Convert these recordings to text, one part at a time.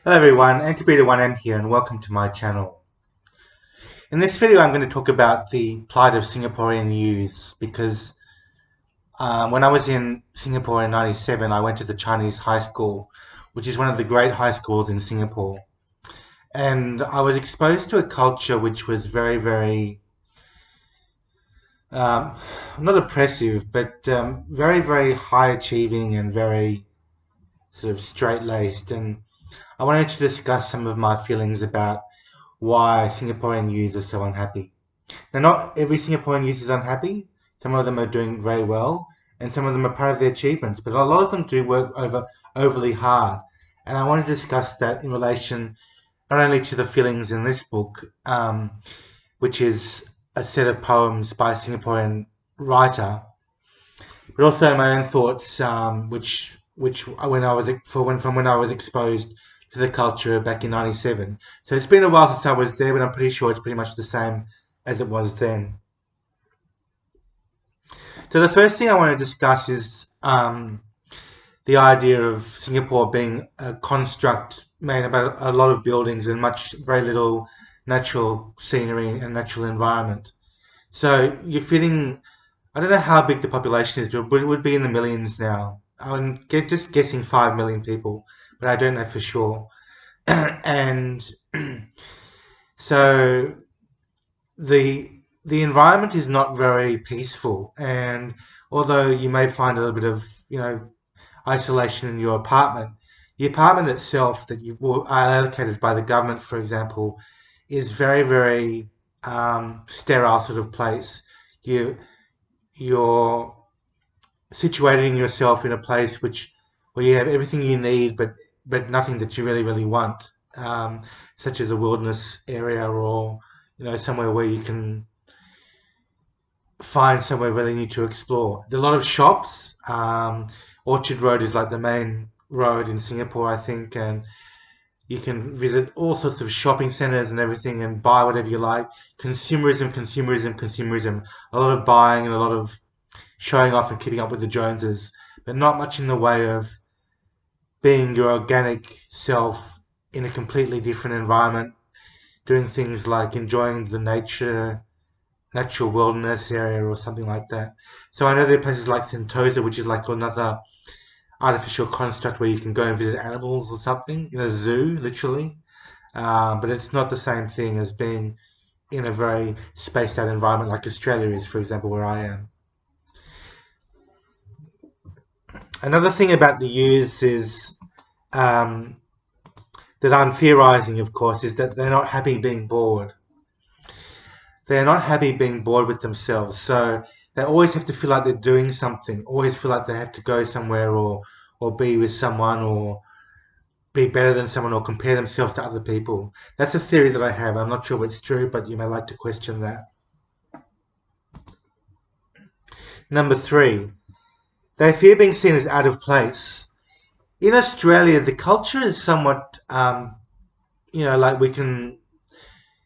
Hello everyone, Antibeta1M here and welcome to my channel. In this video I'm going to talk about the plight of Singaporean youths because when I was in Singapore in '97 I went to the Chinese high school, which is one of the great high schools in Singapore, and I was exposed to a culture which was very um, not oppressive but very high achieving and very sort of straight-laced, and I wanted to discuss some of my feelings about why Singaporean youths are so unhappy. Now, not every Singaporean youth is unhappy. Some of them are doing very well, and some of them are proud of their achievements. But a lot of them do work overly hard, and I want to discuss that in relation not only to the feelings in this book, which is a set of poems by a Singaporean writer, but also my own thoughts, which when I was from when I was exposed to the culture back in '97. So it's been a while since I was there, but I'm pretty sure it's pretty much the same as it was then. So the first thing I want to discuss is the idea of Singapore being a construct made about a lot of buildings and very little natural scenery and natural environment. So you're fitting, I don't know how big the population is, but it would be in the millions now. Just guessing 5 million people, but I don't know for sure. And so the the environment is not very peaceful, and although you may find a little bit of isolation in your apartment, the apartment itself that you are allocated by the government, for example, is very sterile sort of place. You're situating yourself in a place where you have everything you need, but nothing that you really want, such as a wilderness area or somewhere where you can find somewhere really new to explore. There are a lot of shops. Orchard Road is like the main road in Singapore, I think, and you can visit all sorts of shopping centers and everything and buy whatever you like. Consumerism. A lot of buying and a lot of showing off and keeping up with the Joneses, but not much in the way of being your organic self in a completely different environment, doing things like enjoying the natural wilderness area or something like that. So I know there are places like Sentosa, which is like another artificial construct where you can go and visit animals or something in a zoo, literally. But it's not the same thing as being in a very spaced out environment like Australia is, for example, where I am. Another thing about the youths is um, that I'm theorizing, of course, is that they're not happy being bored. They're not happy being bored with themselves. So they always have to feel like they're doing something, always feel like they have to go somewhere or be with someone or be better than someone or compare themselves to other people. That's a theory that I have. I'm not sure if it's true, but you may like to question that. Number three, they fear being seen as out of place. In Australia, the culture is somewhat, like we can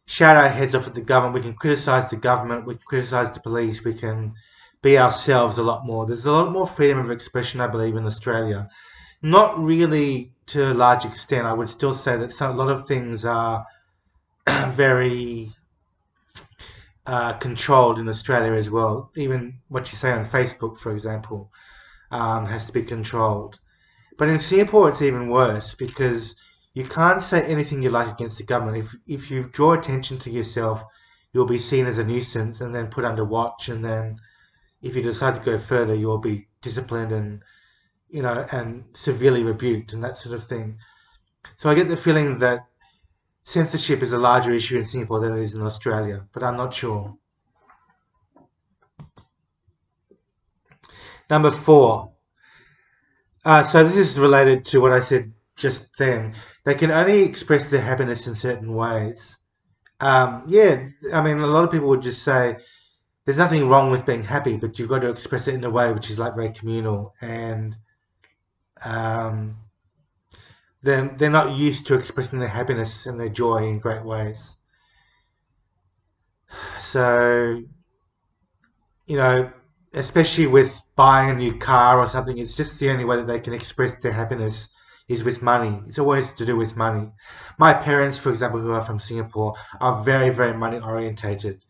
shout our heads off at the government, we can criticize the government, we can criticize the police, we can be ourselves a lot more. There's a lot more freedom of expression, I believe, in Australia. Not really to a large extent. I would still say that a lot of things are very controlled in Australia as well. Even what you say on Facebook, for example, has to be controlled. But in Singapore, it's even worse because you can't say anything you like against the government. If you draw attention to yourself, you'll be seen as a nuisance and then put under watch. And then if you decide to go further, you'll be disciplined and severely rebuked and that sort of thing. So I get the feeling that censorship is a larger issue in Singapore than it is in Australia, but I'm not sure. Number four. So this is related to what I said just then. They can only express their happiness in certain ways. Yeah, I mean, a lot of people would just say there's nothing wrong with being happy, but you've got to express it in a way which is like very communal, and um, they're not used to expressing their happiness and their joy in great ways. So, you know, especially with buying a new car or something, it's just the only way that they can express their happiness is with money. It's always to do with money. My parents, for example, who are from Singapore, are very, very money orientated.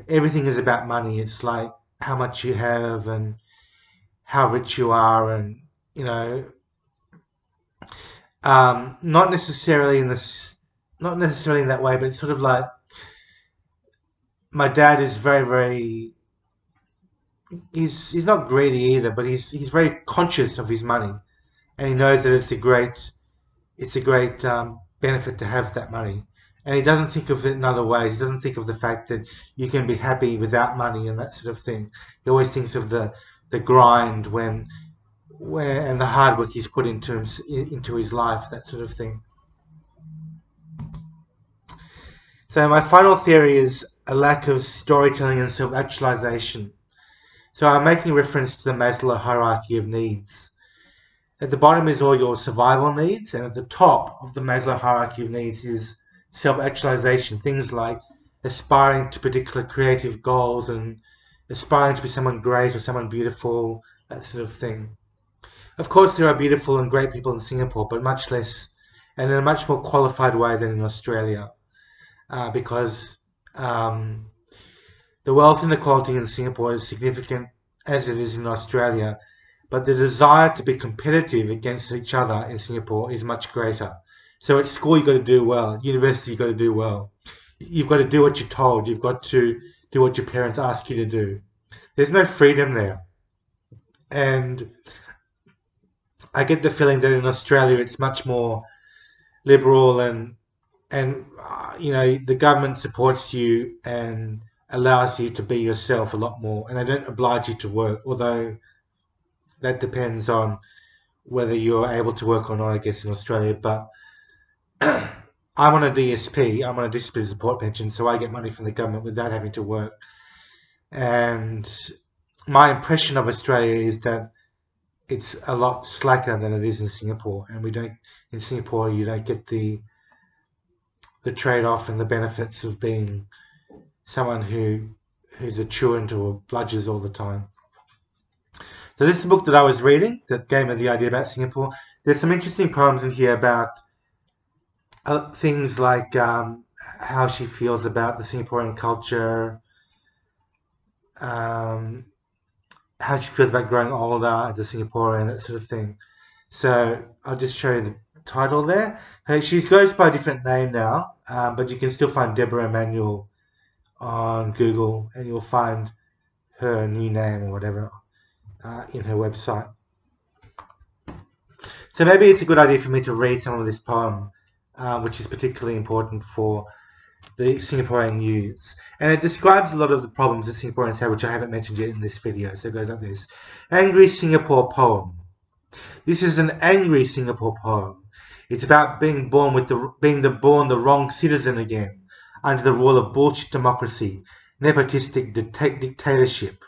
Everything is about money. It's like how much you have and how rich you are, and you know, not necessarily not necessarily in that way, but it's sort of like my dad is very, very. He's not greedy either, but he's very conscious of his money, and he knows that it's a great benefit to have that money. And he doesn't think of it in other ways. He doesn't think of the fact that you can be happy without money and that sort of thing. He always thinks of the grind and the hard work he's put into his life, that sort of thing. So my final theory is a lack of storytelling and self-actualization. So I'm making reference to the Maslow hierarchy of needs. At the bottom is all your survival needs, and at the top of the Maslow hierarchy of needs is self-actualization, things like aspiring to particular creative goals and aspiring to be someone great or someone beautiful, that sort of thing. Of course, there are beautiful and great people in Singapore, but much less, and in a much more qualified way than in Australia, because the wealth inequality in Singapore is significant as it is in Australia, but the desire to be competitive against each other in Singapore is much greater. So at school, you've got to do well. At university, you've got to do well. You've got to do what you're told. You've got to do what your parents ask you to do. There's no freedom there. And I get the feeling that in Australia, it's much more liberal and the government supports you and allows you to be yourself a lot more, and they don't oblige you to work, although that depends on whether you're able to work or not, I guess, in Australia. But I'm on a DSP, I'm on a disability support pension, so I get money from the government without having to work. And my impression of Australia is that it's a lot slacker than it is in Singapore, and in Singapore you don't get the trade-off and the benefits of being someone who's a truant or bludgers all the time. So this is a book that I was reading that gave me the idea about Singapore. There's some interesting poems in here about things like how she feels about the Singaporean culture, how she feels about growing older as a Singaporean, that sort of thing. So I'll just show you the title there. She goes by a different name now, but you can still find Deborah Emanuel on Google, and you'll find her new name or whatever in her website. So maybe it's a good idea for me to read some of this poem, which is particularly important for the Singaporean youths. And it describes a lot of the problems that Singaporeans have, which I haven't mentioned yet in this video. So it goes like this. Angry Singapore poem. This is an angry Singapore poem. It's about being born the wrong citizen again, under the rule of bullshit democracy, nepotistic dictatorship.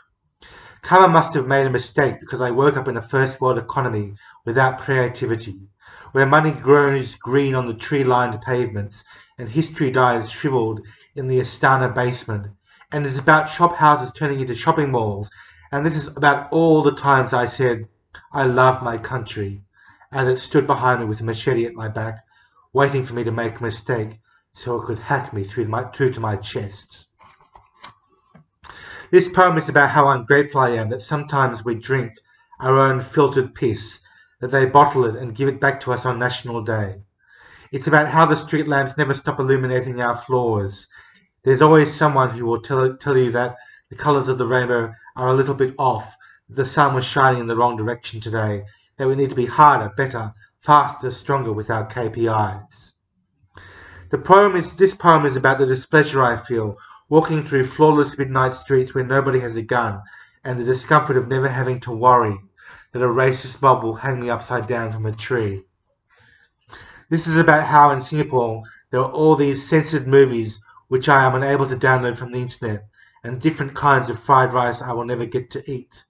Karma must have made a mistake because I woke up in a first world economy without creativity, where money grows green on the tree-lined pavements and history dies shriveled in the Astana basement. And it's about shop houses turning into shopping malls. And this is about all the times I said, I love my country, as it stood behind me with a machete at my back, waiting for me to make a mistake so it could hack me through to my chest. This poem is about how ungrateful I am that sometimes we drink our own filtered piss, that they bottle it and give it back to us on National Day. It's about how the street lamps never stop illuminating our floors. There's always someone who will tell you that the colours of the rainbow are a little bit off, that the sun was shining in the wrong direction today, that we need to be harder, better, faster, stronger with our KPIs. This poem is about the displeasure I feel walking through flawless midnight streets where nobody has a gun, and the discomfort of never having to worry that a racist mob will hang me upside down from a tree. This is about how in Singapore there are all these censored movies which I am unable to download from the internet, and different kinds of fried rice I will never get to eat.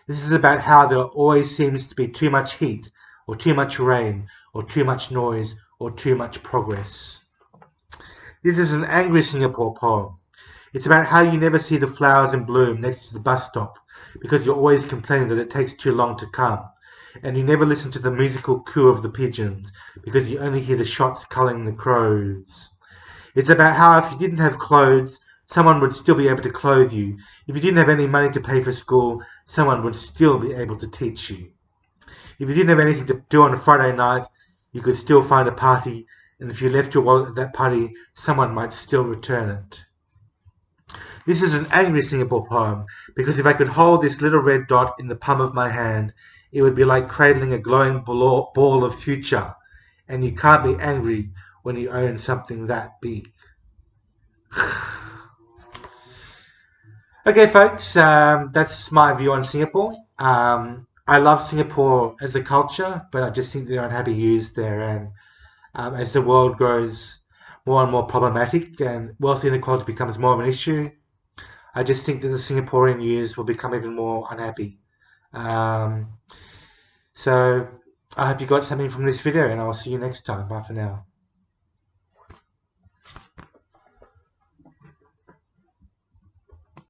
This is about how there always seems to be too much heat, or too much rain, or too much noise, or too much progress. This is an angry Singapore poem. It's about how you never see the flowers in bloom next to the bus stop because you're always complaining that it takes too long to come. and you never listen to the musical coo of the pigeons because you only hear the shots culling the crows. It's about how if you didn't have clothes, someone would still be able to clothe you. If you didn't have any money to pay for school, someone would still be able to teach you. If you didn't have anything to do on a Friday night, you could still find a party, and if you left your wallet at that party, someone might still return it. This is an angry Singapore poem, because if I could hold this little red dot in the palm of my hand, it would be like cradling a glowing ball of future, and you can't be angry when you own something that big. Okay, folks, that's my view on Singapore. I love Singapore as a culture, but I just think there are unhappy youths there, and as the world grows more and more problematic and wealth inequality becomes more of an issue, I just think that the Singaporean youths will become even more unhappy. Um, so I hope you got something from this video, and I'll see you next time. Bye for now.